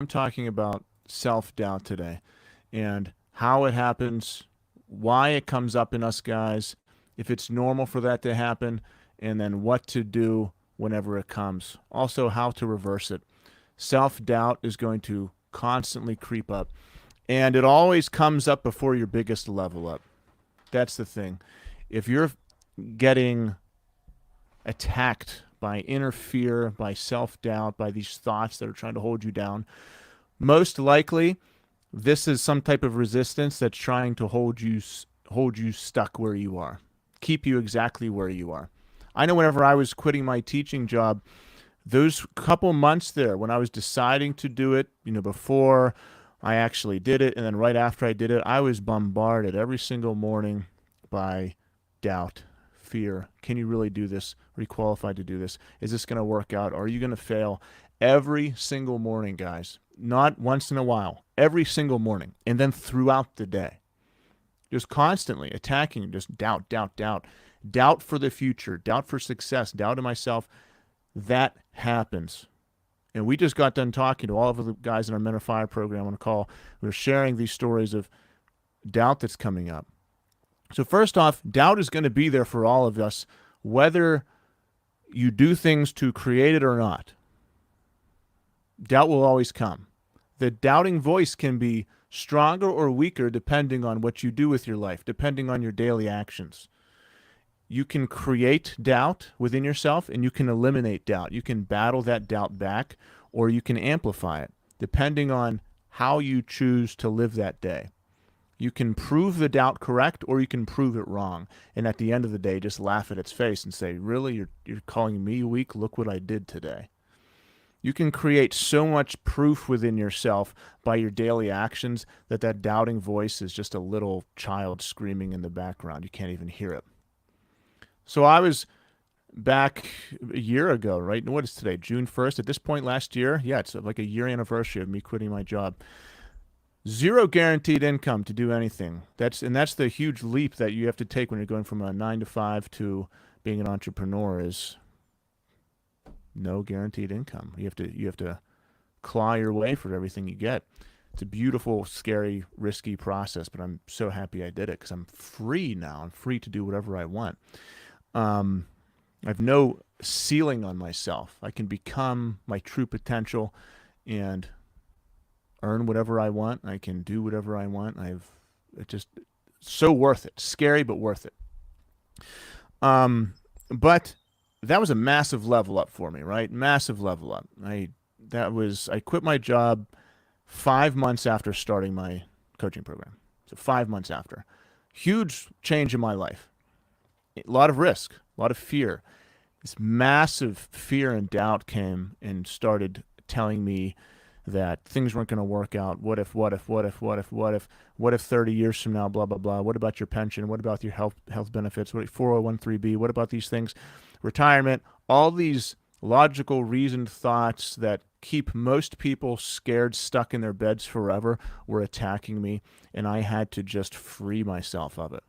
I'm talking about self-doubt today and how it happens, why it comes up in us guys, if it's normal for that to happen, and then what to do whenever it comes. Also, how to reverse it. Self-doubt is going to constantly creep up, and it always comes up before your biggest level up. That's the thing. If you're getting attacked by inner fear, by self-doubt, by these thoughts that are trying to hold you down, most likely this is some type of resistance that's trying to hold you stuck where you are, keep you exactly where you are. I know whenever I was quitting my teaching job, those couple months there when I was deciding to do it, before I actually did it and then right after I did it, I was bombarded every single morning by doubt, fear. Can you really do this? Are you qualified to do this? Is this going to work out? Are you going to fail? Every single morning, guys. Not once in a while. Every single morning. And then throughout the day. Just constantly attacking, just doubt, doubt, doubt. Doubt for the future, doubt for success, doubt in myself. That happens. And we just got done talking to all of the guys in our Men of Fire program on a call. We were sharing these stories of doubt that's coming up. So first off, doubt is going to be there for all of us, whether you do things to create it or not. Doubt will always come. The doubting voice can be stronger or weaker depending on what you do with your life, depending on your daily actions. You can create doubt within yourself and you can eliminate doubt. You can battle that doubt back or you can amplify it, depending on how you choose to live that day. You can prove the doubt correct or you can prove it wrong. And at the end of the day, just laugh at its face and say, really, you're calling me weak? Look what I did today. You can create so much proof within yourself by your daily actions that doubting voice is just a little child screaming in the background. You can't even hear it. So I was back a year ago, right? What is today? June 1st. At this point last year, yeah, it's like a year anniversary of me quitting my job. Zero guaranteed income to do anything. That's the huge leap that you have to take when you're going from a 9 to 5 to being an entrepreneur is no guaranteed income. You have to claw your way for everything you get. It's a beautiful, scary, risky process, but I'm so happy I did it because I'm free now. I'm free to do whatever I want. I have no ceiling on myself. I can become my true potential and earn whatever I want. I can do whatever I want. It's just so worth it. Scary, but worth it. But that was a massive level up for me, right? Massive level up. I quit my job 5 months after starting my coaching program. So 5 months after. Huge change in my life. A lot of risk, a lot of fear. This massive fear and doubt came and started telling me that things weren't going to work out. What if 30 years from now, blah, blah, blah. What about your pension? What about your health benefits? What 401(b)? What about these things? Retirement, all these logical, reasoned thoughts that keep most people scared, stuck in their beds forever, were attacking me, and I had to just free myself of it.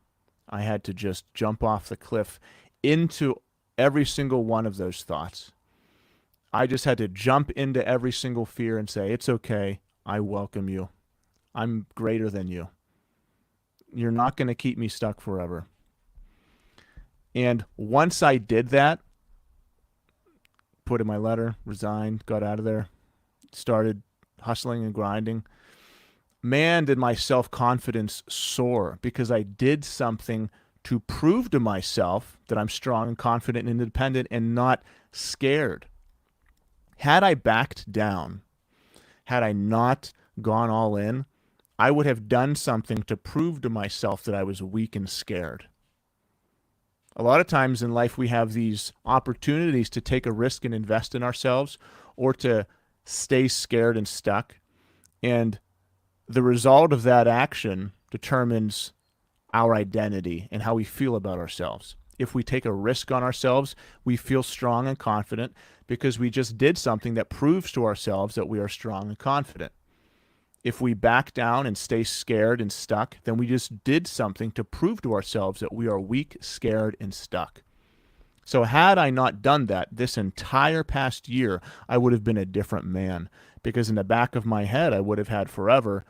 I had to just jump off the cliff into every single one of those thoughts. I just had to jump into every single fear and say, it's okay. I welcome you. I'm greater than you. You're not going to keep me stuck forever. And once I did that, put in my letter, resigned, got out of there, started hustling and grinding, man, did my self-confidence soar because I did something to prove to myself that I'm strong and confident and independent and not scared. Had I backed down, had I not gone all in, I would have done something to prove to myself that I was weak and scared. A lot of times in life, we have these opportunities to take a risk and invest in ourselves or to stay scared and stuck. And the result of that action determines our identity and how we feel about ourselves. If we take a risk on ourselves, we feel strong and confident because we just did something that proves to ourselves that we are strong and confident. If we back down and stay scared and stuck, then we just did something to prove to ourselves that we are weak, scared, and stuck. So had I not done that this entire past year, I would have been a different man because in the back of my head, I would have had forever,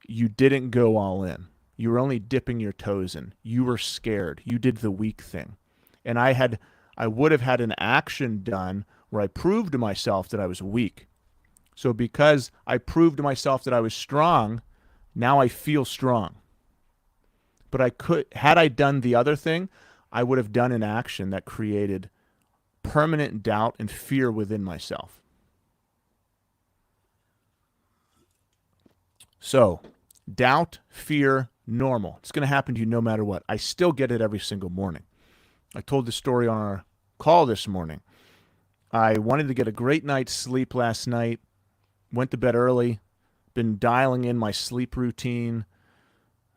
you didn't go all in. You were only dipping your toes in. You were scared. You did the weak thing. And I would have had an action done where I proved to myself that I was weak. So because I proved to myself that I was strong, now I feel strong. But had I done the other thing, I would have done an action that created permanent doubt and fear within myself. So, doubt, fear, normal. It's going to happen to you no matter what. I still get it every single morning. I told the story on our call this morning. I wanted to get a great night's sleep last night, went to bed early, been dialing in my sleep routine,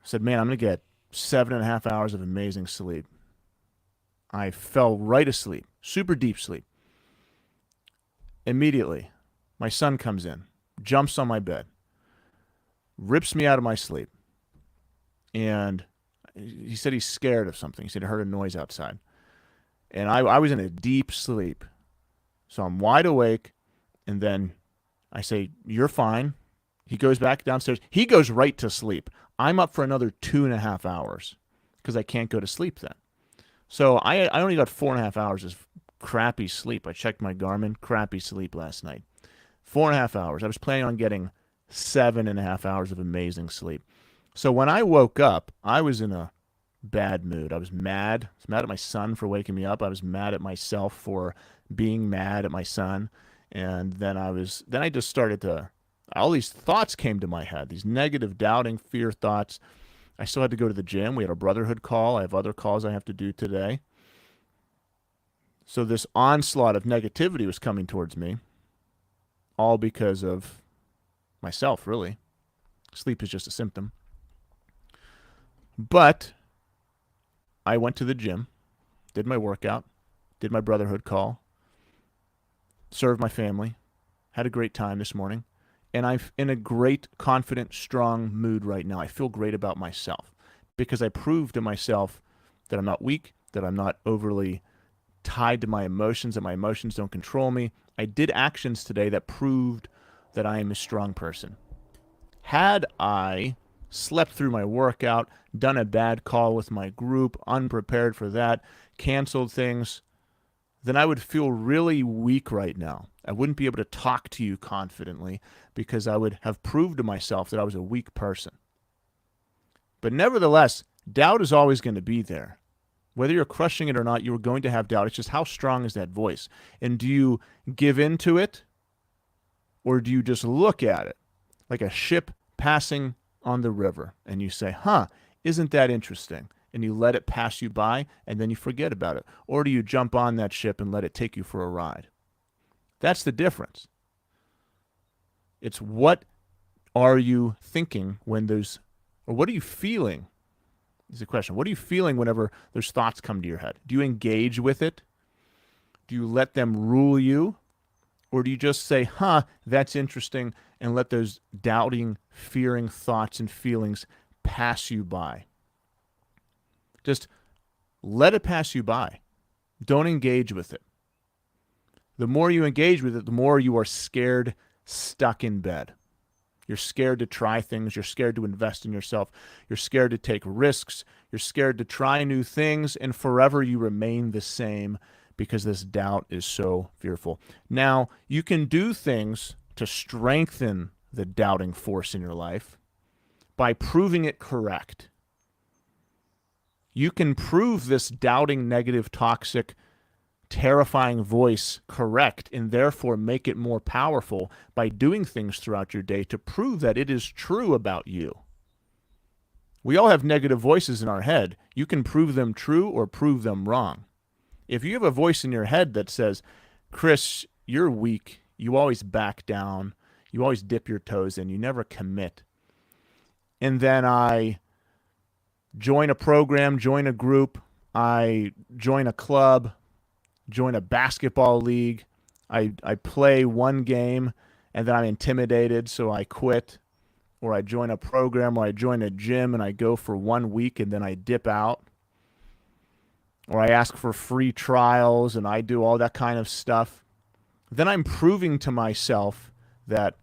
said, man, I'm going to get 7.5 hours of amazing sleep. I fell right asleep, super deep sleep. Immediately, my son comes in, jumps on my bed, rips me out of my sleep. And he said he's scared of something. He said he heard a noise outside. And I was in a deep sleep. So I'm wide awake. And then I say, you're fine. He goes back downstairs. He goes right to sleep. I'm up for another 2.5 hours because I can't go to sleep then. So I only got 4.5 hours of crappy sleep. I checked my Garmin, crappy sleep last night. 4.5 hours. I was planning on getting 7.5 hours of amazing sleep. So when I woke up, I was in a bad mood. I was mad. I was mad at my son for waking me up. I was mad at myself for being mad at my son. And then I just started to, all these thoughts came to my head, these negative, doubting, fear thoughts. I still had to go to the gym. We had a brotherhood call. I have other calls I have to do today. So this onslaught of negativity was coming towards me, all because of myself, really. Sleep is just a symptom. But I went to the gym, did my workout, did my brotherhood call, served my family, had a great time this morning, and I'm in a great, confident, strong mood right now. I feel great about myself because I proved to myself that I'm not weak, that I'm not overly tied to my emotions, that my emotions don't control me. I did actions today that proved that I am a strong person. Had I slept through my workout, done a bad call with my group, unprepared for that, canceled things, then I would feel really weak right now. I wouldn't be able to talk to you confidently because I would have proved to myself that I was a weak person. But nevertheless, doubt is always going to be there. Whether you're crushing it or not, you're going to have doubt. It's just how strong is that voice? And do you give into it, or do you just look at it like a ship passing on the river and you say, isn't that interesting? And you let it pass you by and then you forget about it. Or do you jump on that ship and let it take you for a ride? That's the difference. It's what are you thinking when there's, or what are you feeling? Is the question. What are you feeling whenever those thoughts come to your head? Do you engage with it? Do you let them rule you? Or do you just say, that's interesting, and let those doubting, fearing thoughts and feelings pass you by? Just let it pass you by. Don't engage with it. The more you engage with it, the more you are scared, stuck in bed. You're scared to try things. You're scared to invest in yourself. You're scared to take risks. You're scared to try new things, and forever you remain the same because this doubt is so fearful. Now, you can do things to strengthen the doubting force in your life by proving it correct. You can prove this doubting, negative, toxic, terrifying voice correct and therefore make it more powerful by doing things throughout your day to prove that it is true about you. We all have negative voices in our head. You can prove them true or prove them wrong. If you have a voice in your head that says, Chris, you're weak, you always back down, you always dip your toes in, you never commit, and then I join a program, join a group, I join a club, join a basketball league, I play one game, and then I'm intimidated, so I quit, or I join a program, or I join a gym, and I go for 1 week, and then I dip out, or I ask for free trials, and I do all that kind of stuff, then I'm proving to myself that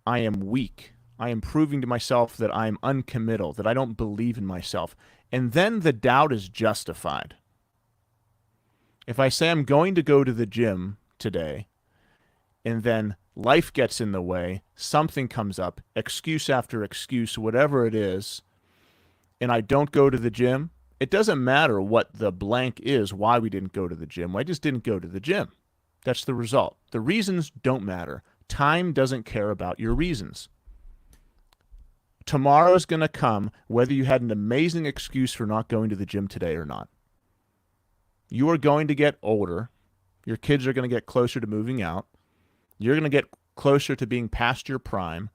I am weak. I am proving to myself that I am uncommittal, that I don't believe in myself. And then the doubt is justified. If I say I'm going to go to the gym today, and then life gets in the way, something comes up, excuse after excuse, whatever it is, and I don't go to the gym, it doesn't matter what the blank is, why we didn't go to the gym. I just didn't go to the gym. That's the result. The reasons don't matter. Time doesn't care about your reasons. Tomorrow is going to come whether you had an amazing excuse for not going to the gym today or not. You are going to get older. Your kids are going to get closer to moving out. You're going to get closer to being past your prime,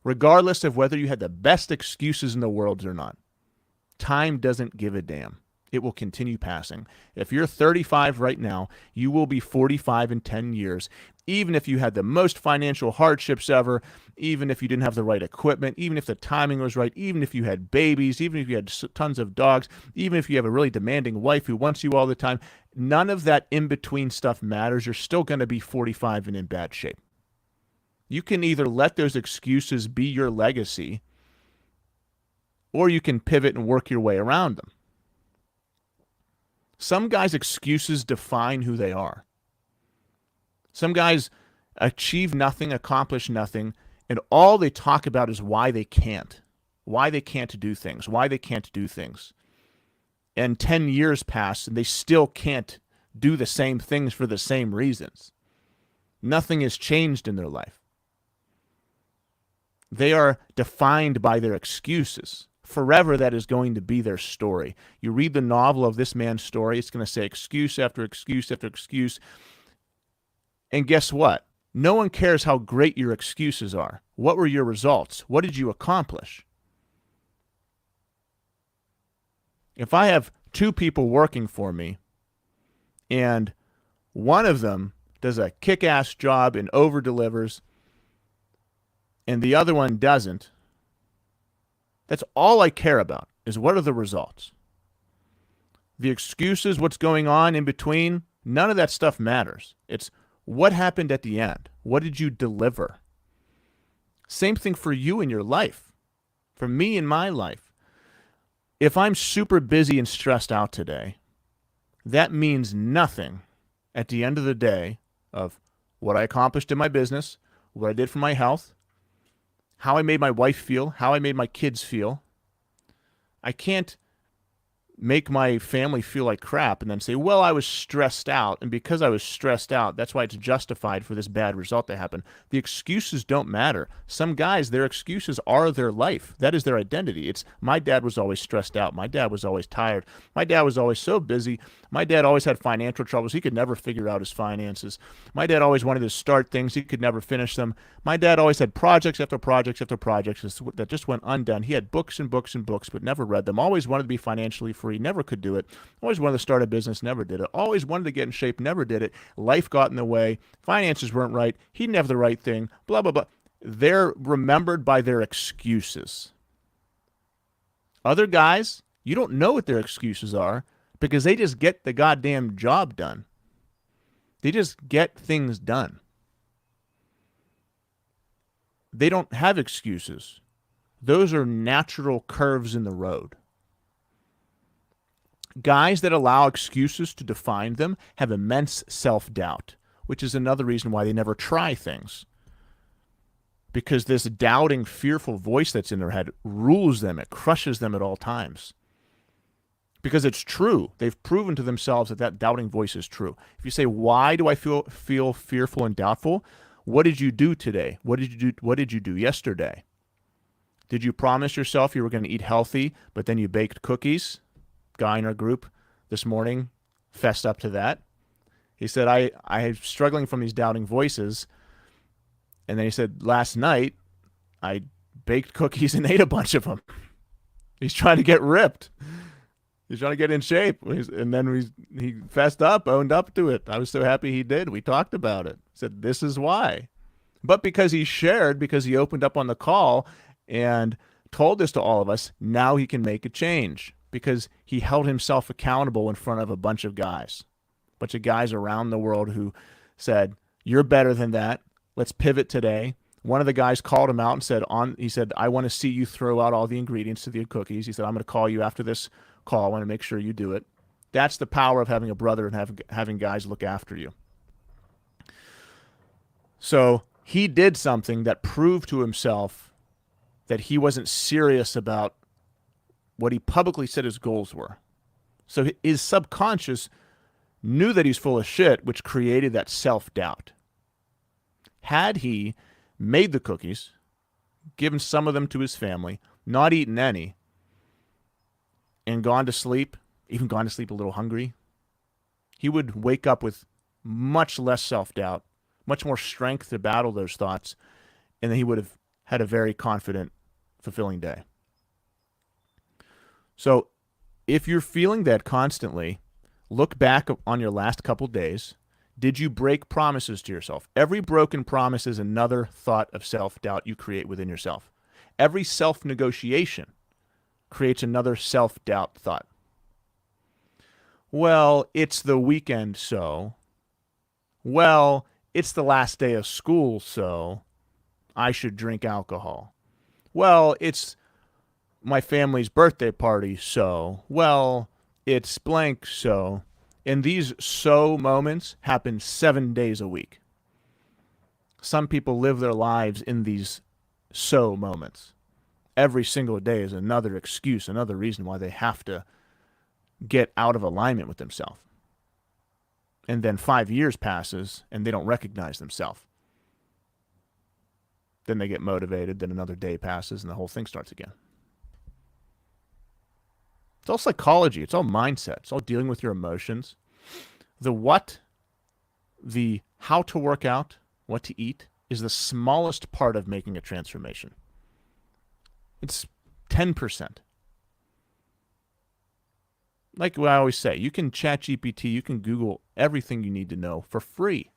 regardless of whether you had the best excuses in the world or not. Time doesn't give a damn. It will continue passing. If you're 35 right now, you will be 45 in 10 years, even if you had the most financial hardships ever, even if you didn't have the right equipment, even if the timing was right, even if you had babies, even if you had tons of dogs, even if you have a really demanding wife who wants you all the time. None of that in-between stuff matters. You're still going to be 45 and in bad shape. You can either let those excuses be your legacy, or you can pivot and work your way around them. Some guys' excuses define who they are. Some guys achieve nothing, accomplish nothing, and all they talk about is why they can't do things. And 10 years pass, and they still can't do the same things for the same reasons. Nothing has changed in their life. They are defined by their excuses. Forever, that is going to be their story. You read the novel of this man's story, it's going to say excuse after excuse after excuse. And guess what? No one cares how great your excuses are. What were your results? What did you accomplish? If I have two people working for me, and one of them does a kick-ass job and over-delivers, and the other one doesn't, that's all I care about, is what are the results. The excuses, what's going on in between, none of that stuff matters. It's what happened at the end. What did you deliver? Same thing for you in your life. For me in my life. If I'm super busy and stressed out today, that means nothing at the end of the day of what I accomplished in my business, what I did for my health, how I made my wife feel, how I made my kids feel. I can't make my family feel like crap and then say, well, I was stressed out, and because I was stressed out, that's why it's justified for this bad result to happen. The excuses don't matter. Some guys, their excuses are their life. That is their identity. It's, my dad was always stressed out. My dad was always tired. My dad was always so busy. My dad always had financial troubles. He could never figure out his finances. My dad always wanted to start things. He could never finish them. My dad always had projects after projects after projects that just went undone. He had books and books and books, but never read them. Always wanted to be financially free, never could do it. Always wanted to start a business, never did it. Always wanted to get in shape, never did it. Life got in the way. Finances weren't right. He didn't have the right thing, blah, blah, blah. They're remembered by their excuses. Other guys, you don't know what their excuses are because they just get the goddamn job done. They just get things done. They don't have excuses. Those are natural curves in the road. Guys that allow excuses to define them have immense self-doubt, which is another reason why they never try things. Because this doubting, fearful voice that's in their head rules them. It crushes them at all times. Because it's true. They've proven to themselves that that doubting voice is true. If you say, why do I feel fearful and doubtful? What did you do today? What did you do yesterday? Did you promise yourself you were going to eat healthy, but then you baked cookies? Guy in our group this morning fessed up to that. He said, I'm struggling from these doubting voices. And then he said, last night, I baked cookies and ate a bunch of them. He's trying to get ripped. He's trying to get in shape. And then he fessed up, owned up to it. I was so happy he did. We talked about it. He said, this is why. But because he shared, because he opened up on the call and told this to all of us, now he can make a change. Because he held himself accountable in front of a bunch of guys. A bunch of guys around the world who said, you're better than that. Let's pivot today. One of the guys called him out and he said, I want to see you throw out all the ingredients to the cookies. He said, I'm going to call you after this call. I want to make sure you do it. That's the power of having a brother and having guys look after you. So he did something that proved to himself that he wasn't serious about what he publicly said his goals were. So his subconscious knew that he's full of shit, which created that self-doubt. Had he made the cookies, given some of them to his family, not eaten any, and gone to sleep, even gone to sleep a little hungry, he would wake up with much less self-doubt, much more strength to battle those thoughts, and then he would have had a very confident, fulfilling day. So if you're feeling that constantly, look back on your last couple days. Did you break promises to yourself? Every broken promise is another thought of self-doubt you create within yourself. Every self-negotiation creates another self-doubt thought. Well, it's the weekend, so. Well, it's the last day of school, so I should drink alcohol. Well, it's my family's birthday party, so. Well, it's blank, so. And these so moments happen 7 days a week. Some people live their lives in these so moments. Every single day is another excuse, another reason why they have to get out of alignment with themselves. And then 5 years passes and they don't recognize themselves. Then they get motivated, then another day passes and the whole thing starts again. It's all psychology. It's all mindset. It's all dealing with your emotions. The what, the how to work out, what to eat is the smallest part of making a transformation. It's 10%. Like what I always say, you can chat GPT, you can Google everything you need to know for free.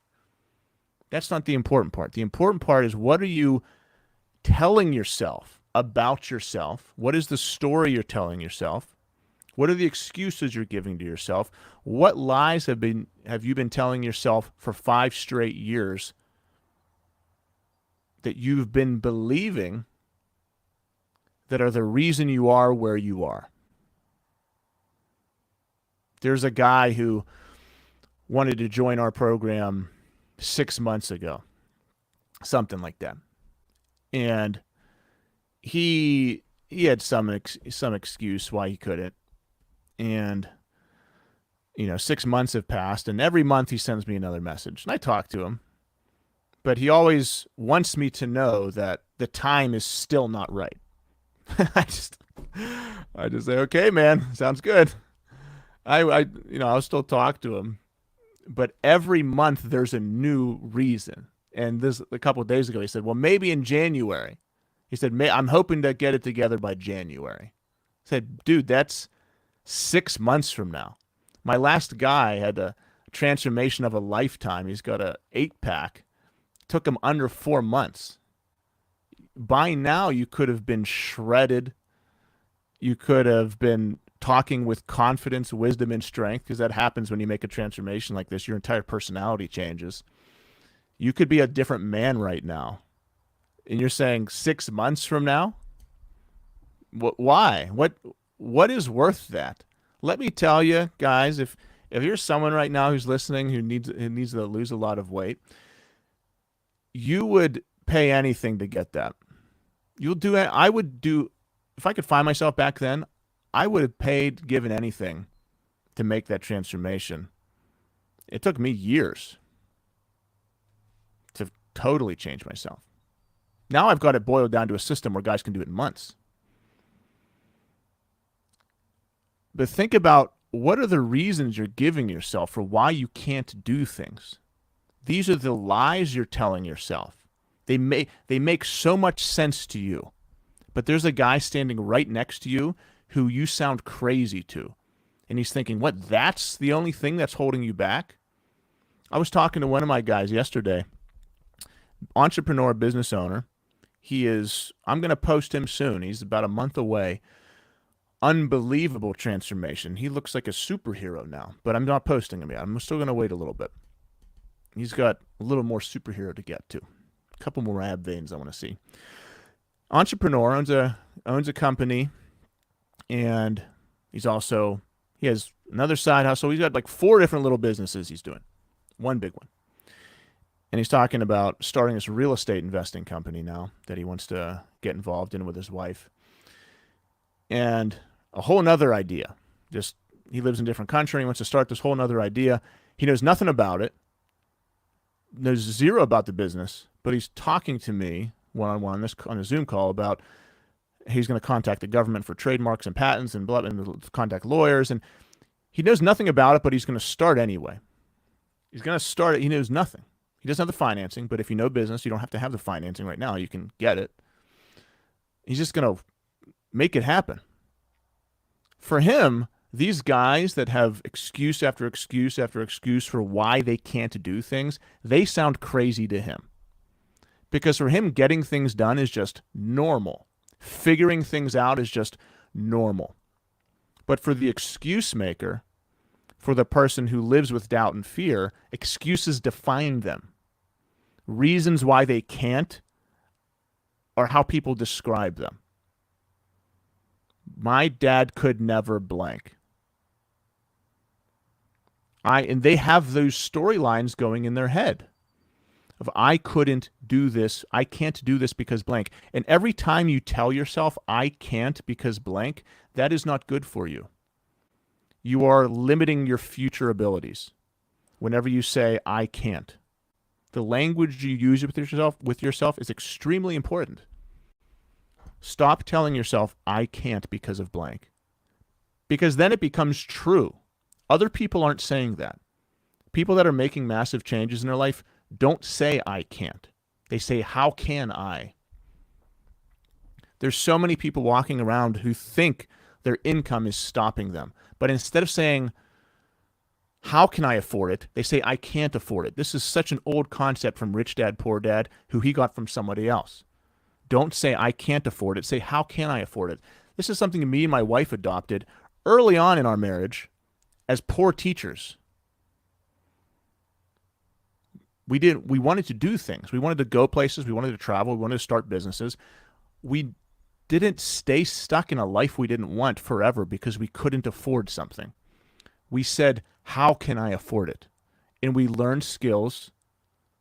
That's not the important part. The important part is, what are you telling yourself about yourself? What is the story you're telling yourself? What are the excuses you're giving to yourself? What lies have you been telling yourself for 5 straight years that you've been believing that are the reason you are where you are? There's a guy who wanted to join our program 6 months ago, something like that. And he had some excuse why he couldn't. And, 6 months have passed, and every month he sends me another message. And I talk to him, but he always wants me to know that the time is still not right. I just say, okay, man, sounds good. I'll still talk to him, but every month there's a new reason. And a couple of days ago, he said, well, maybe in January. He said, I'm hoping to get it together by January. I said, dude, that's 6 months from now. My last guy had a transformation of a lifetime. He's got a 8-pack. Took him under 4 months. By now, you could have been shredded. You could have been talking with confidence, wisdom, and strength, because that happens when you make a transformation like this. Your entire personality changes. You could be a different man right now. And you're saying 6 months from now? Why? What is worth that? Let me tell you, guys, if you're someone right now who's listening who needs to lose a lot of weight, you would pay anything to get that. I would do, if I could find myself back then, I would have given anything to make that transformation. It took me years to totally change myself. Now I've got it boiled down to a system where guys can do it in months. But think about, what are the reasons you're giving yourself for why you can't do things? These are the lies you're telling yourself. They make so much sense to you. But there's a guy standing right next to you who you sound crazy to. And he's thinking, what, that's the only thing that's holding you back? I was talking to one of my guys yesterday, entrepreneur, business owner. I'm going to post him soon. He's about a month away. Unbelievable transformation. He looks like a superhero now, but I'm not posting him yet. I'm still going to wait a little bit. He's got a little more superhero to get to. A couple more ab veins I want to see. Entrepreneur, owns a company, and he has another side hustle. He's got like 4 different little businesses he's doing. One big one. And he's talking about starting this real estate investing company now that he wants to get involved in with his wife. And a whole nother idea. Just, he lives in a different country. He wants to start this whole nother idea. He knows nothing about it. Knows zero about the business, but he's talking to me one-on-one on a Zoom call about he's going to contact the government for trademarks and patents and contact lawyers. And he knows nothing about it, but he's going to start anyway. He's going to start it. He knows nothing. He doesn't have the financing, but if you know business, you don't have to have the financing right now. You can get it. He's just going to make it happen. For him, these guys that have excuse after excuse after excuse for why they can't do things, they sound crazy to him. Because for him, getting things done is just normal. Figuring things out is just normal. But for the excuse maker, for the person who lives with doubt and fear, excuses define them. Reasons why they can't are how people describe them. My dad could never blank. And they have those storylines going in their head of I couldn't do this, I can't do this because blank. And every time you tell yourself I can't because blank, that is not good for you. You are limiting your future abilities whenever you say I can't. The language you use with yourself is extremely important. Stop telling yourself I can't because of blank. Because then it becomes true. Other people aren't saying that. People that are making massive changes in their life don't say I can't. They say how can I? There's so many people walking around who think their income is stopping them. But instead of saying how can I afford it, they say I can't afford it. This is such an old concept from Rich Dad, Poor Dad, who he got from somebody else. Don't say I can't afford it. Say how can I afford it? This is something me and my wife adopted early on in our marriage as poor teachers. We wanted to do things. We wanted to go places. We wanted to travel. We wanted to start businesses. We didn't stay stuck in a life we didn't want forever because we couldn't afford something. We said, how can I afford it? And we learned skills.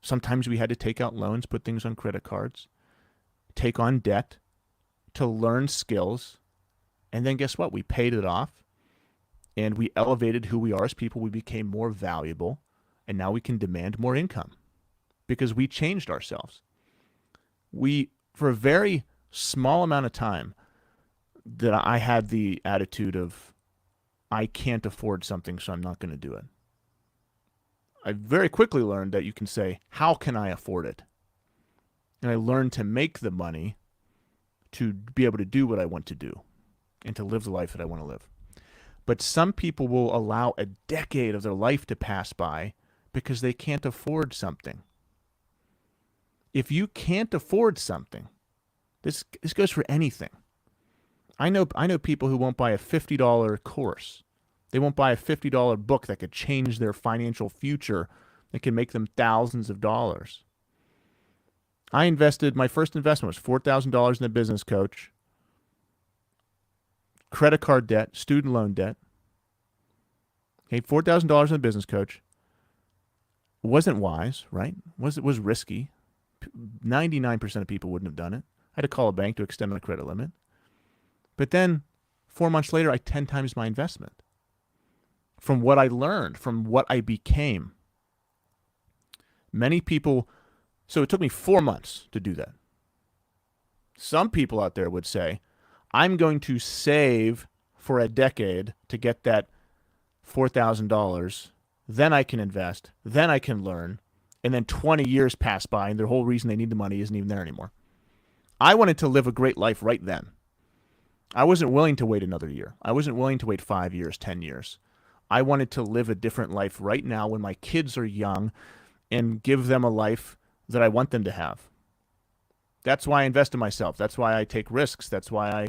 Sometimes we had to take out loans, put things on credit cards, take on debt to learn skills. And then guess what? We paid it off and we elevated who we are as people. We became more valuable. And now we can demand more income because we changed ourselves. For a very small amount of time that I had the attitude of, I can't afford something, so I'm not going to do it. I very quickly learned that you can say, how can I afford it? And I learned to make the money to be able to do what I want to do and to live the life that I want to live. But some people will allow a decade of their life to pass by because they can't afford something. If you can't afford something, this goes for anything. I know people who won't buy a $50 course. They won't buy a $50 book that could change their financial future, that can make them thousands of dollars. My first investment was $4,000 in a business coach, credit card debt, student loan debt. Okay, $4,000 in a business coach. It wasn't wise, right? It was risky. 99% of people wouldn't have done it. I had to call a bank to extend my credit limit. But then 4 months later, I 10 times my investment from what I learned, from what I became. Many people, so it took me 4 months to do that. Some people out there would say, I'm going to save for a decade to get that $4,000. Then I can invest. Then I can learn. And then 20 years pass by and the whole reason they need the money isn't even there anymore. I wanted to live a great life right then. I wasn't willing to wait another year. I wasn't willing to wait 5 years, 10 years. I wanted to live a different life right now when my kids are young and give them a life that I want them to have. That's why I invest in myself. That's why I take risks. That's why I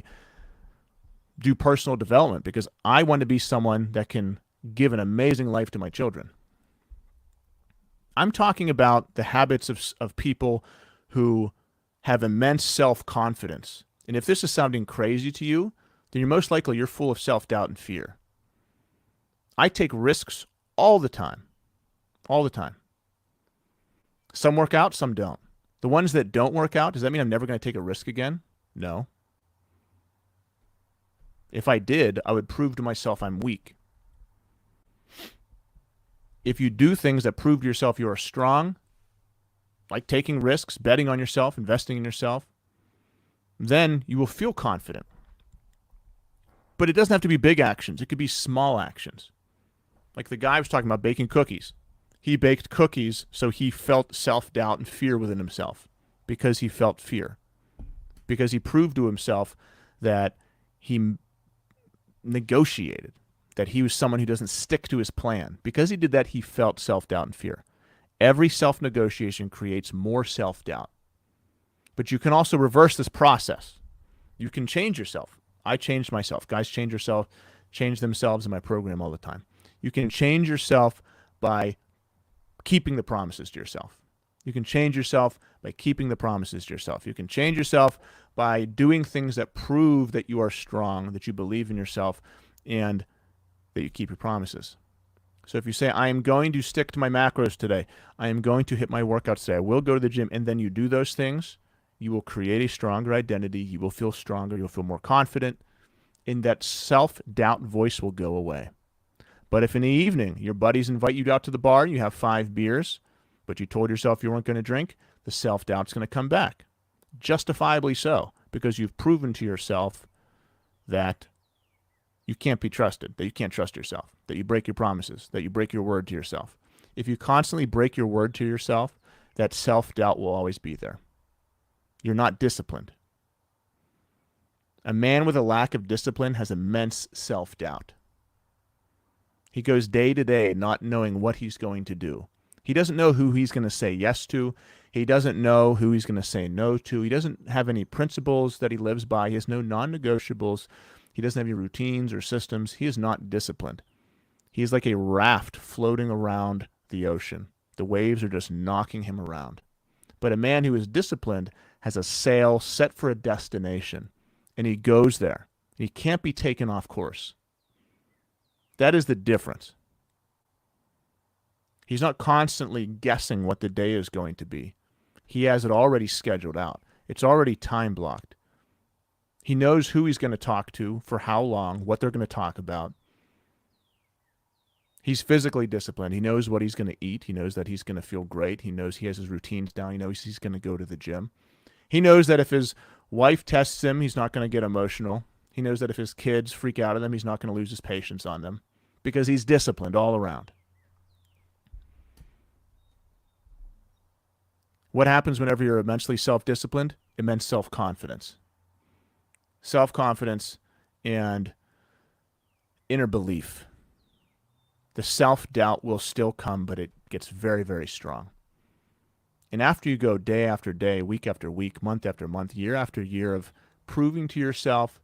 do personal development, because I want to be someone that can give an amazing life to my children. I'm talking about the habits of people who have immense self-confidence. And if this is sounding crazy to you, then you're full of self-doubt and fear. I take risks all the time. All the time. Some work out, some don't. The ones that don't work out, does that mean I'm never going to take a risk again? No. If I did, I would prove to myself I'm weak. If you do things that prove to yourself you are strong, like taking risks, betting on yourself, investing in yourself, then you will feel confident. But it doesn't have to be big actions. It could be small actions. Like the guy was talking about baking cookies. He baked cookies so he felt self-doubt and fear within himself because he felt fear. Because he proved to himself that he negotiated, that he was someone who doesn't stick to his plan. Because he did that, he felt self-doubt and fear. Every self-negotiation creates more self-doubt. But you can also reverse this process. You can change yourself. I changed myself. Guys change themselves in my program all the time. You can change yourself by keeping the promises to yourself. You can change yourself by keeping the promises to yourself. You can change yourself by doing things that prove that you are strong, that you believe in yourself, and that you keep your promises. So if you say, I am going to stick to my macros today, I am going to hit my workouts today, I will go to the gym, and then you do those things, you will create a stronger identity, you will feel stronger, you'll feel more confident, and that self-doubt voice will go away. But if in the evening your buddies invite you out to the bar and you have 5 beers, but you told yourself you weren't going to drink, the self-doubt's going to come back. Justifiably so, because you've proven to yourself that you can't be trusted, that you can't trust yourself, that you break your promises, that you break your word to yourself. If you constantly break your word to yourself, that self-doubt will always be there. You're not disciplined. A man with a lack of discipline has immense self-doubt. He goes day to day not knowing what he's going to do. He doesn't know who he's going to say yes to. He doesn't know who he's going to say no to. He doesn't have any principles that he lives by. He has no non-negotiables. He doesn't have any routines or systems. He is not disciplined. He is like a raft floating around the ocean. The waves are just knocking him around. But a man who is disciplined has a sail set for a destination, and he goes there. He can't be taken off course. That is the difference. He's not constantly guessing what the day is going to be. He has it already scheduled out. It's already time blocked. He knows who he's going to talk to, for how long, what they're going to talk about. He's physically disciplined. He knows what he's going to eat. He knows that he's going to feel great. He knows he has his routines down. He knows he's going to go to the gym. He knows that if his wife tests him, he's not going to get emotional. He knows that if his kids freak out at him, he's not going to lose his patience on them because he's disciplined all around. What happens whenever you're immensely self-disciplined? Immense self-confidence. Self-confidence and inner belief. The self-doubt will still come, but it gets very, very strong. And after you go day after day, week after week, month after month, year after year of proving to yourself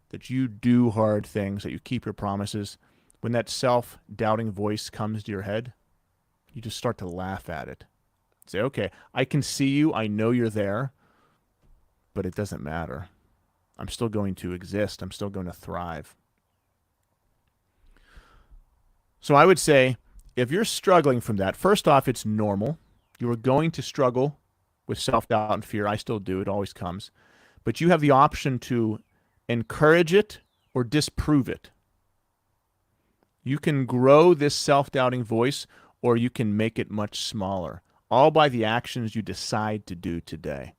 that you do hard things, that you keep your promises, when that self-doubting voice comes to your head, you just start to laugh at it. Say, okay, I can see you, I know you're there, but it doesn't matter. I'm still going to exist. I'm still going to thrive. So I would say, if you're struggling from that, first off, it's normal. You are going to struggle with self-doubt and fear. I still do. It always comes. But you have the option to encourage it or disprove it. You can grow this self-doubting voice, or you can make it much smaller, all by the actions you decide to do today.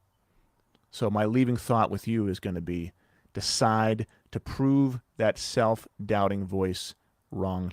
So my leaving thought with you is going to be, decide to prove that self-doubting voice wrong.